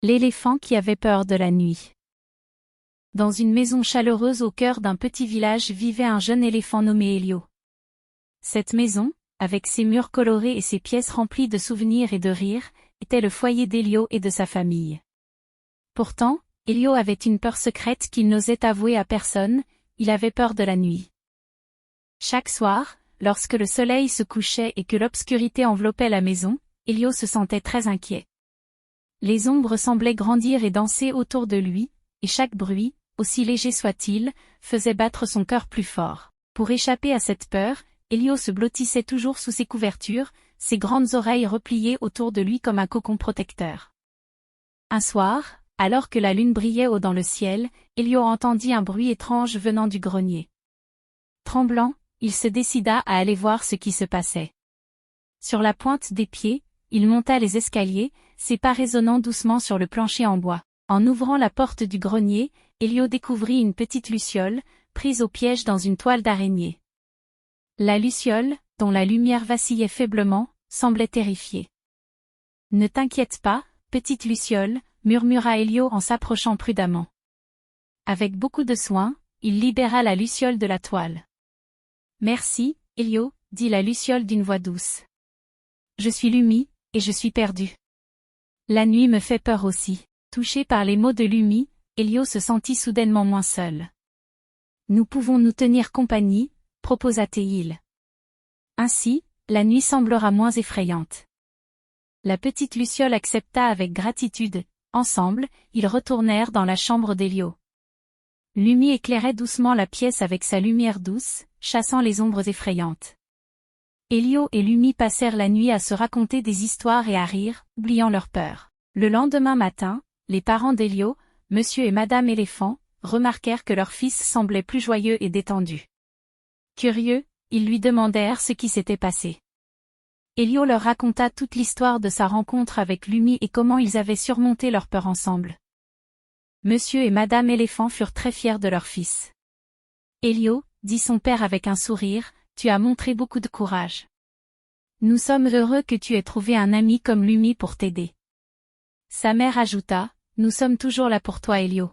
L'éléphant qui avait peur de la nuit. Dans une maison chaleureuse au cœur d'un petit village vivait un jeune éléphant nommé Elio. Cette maison, avec ses murs colorés et ses pièces remplies de souvenirs et de rires, était le foyer d'Elio et de sa famille. Pourtant, Elio avait une peur secrète qu'il n'osait avouer à personne, il avait peur de la nuit. Chaque soir, lorsque le soleil se couchait et que l'obscurité enveloppait la maison, Elio se sentait très inquiet. Les ombres semblaient grandir et danser autour de lui, et chaque bruit, aussi léger soit-il, faisait battre son cœur plus fort. Pour échapper à cette peur, Elio se blottissait toujours sous ses couvertures, ses grandes oreilles repliées autour de lui comme un cocon protecteur. Un soir, alors que la lune brillait haut dans le ciel, Elio entendit un bruit étrange venant du grenier. Tremblant, il se décida à aller voir ce qui se passait. Sur la pointe des pieds, il monta les escaliers, ses pas résonnant doucement sur le plancher en bois. En ouvrant la porte du grenier, Elio découvrit une petite luciole, prise au piège dans une toile d'araignée. La luciole, dont la lumière vacillait faiblement, semblait terrifiée. « Ne t'inquiète pas, petite luciole, » murmura Elio en s'approchant prudemment. Avec beaucoup de soin, il libéra la luciole de la toile. « Merci, Elio, » dit la luciole d'une voix douce. « Je suis Lumi, et je suis perdu. La nuit me fait peur aussi. » Touché par les mots de Lumi, Elio se sentit soudainement moins seul. « Nous pouvons nous tenir compagnie » proposa-t-il. « Ainsi, la nuit semblera moins effrayante. » La petite luciole accepta avec gratitude. Ensemble, ils retournèrent dans la chambre d'Elio. Lumi éclairait doucement la pièce avec sa lumière douce, chassant les ombres effrayantes. Elio et Lumi passèrent la nuit à se raconter des histoires et à rire, oubliant leur peur. Le lendemain matin, les parents d'Elio, Monsieur et Madame Éléphant, remarquèrent que leur fils semblait plus joyeux et détendu. Curieux, ils lui demandèrent ce qui s'était passé. Elio leur raconta toute l'histoire de sa rencontre avec Lumi et comment ils avaient surmonté leur peur ensemble. Monsieur et Madame Éléphant furent très fiers de leur fils. « Elio, » dit son père avec un sourire, « tu as montré beaucoup de courage. Nous sommes heureux que tu aies trouvé un ami comme Lumi pour t'aider. » Sa mère ajouta, « Nous sommes toujours là pour toi, Elio.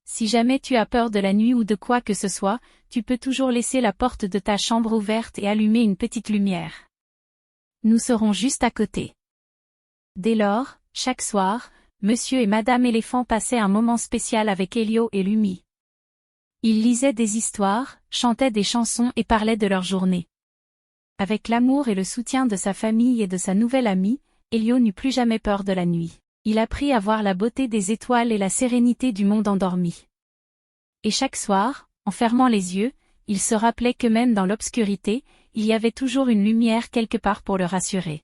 Si jamais tu as peur de la nuit ou de quoi que ce soit, tu peux toujours laisser la porte de ta chambre ouverte et allumer une petite lumière. Nous serons juste à côté. » Dès lors, chaque soir, Monsieur et Madame Éléphant passaient un moment spécial avec Elio et Lumi. Ils lisaient des histoires, chantaient des chansons et parlaient de leur journée. Avec l'amour et le soutien de sa famille et de sa nouvelle amie, Elio n'eut plus jamais peur de la nuit. Il apprit à voir la beauté des étoiles et la sérénité du monde endormi. Et chaque soir, en fermant les yeux, il se rappelait que même dans l'obscurité, il y avait toujours une lumière quelque part pour le rassurer.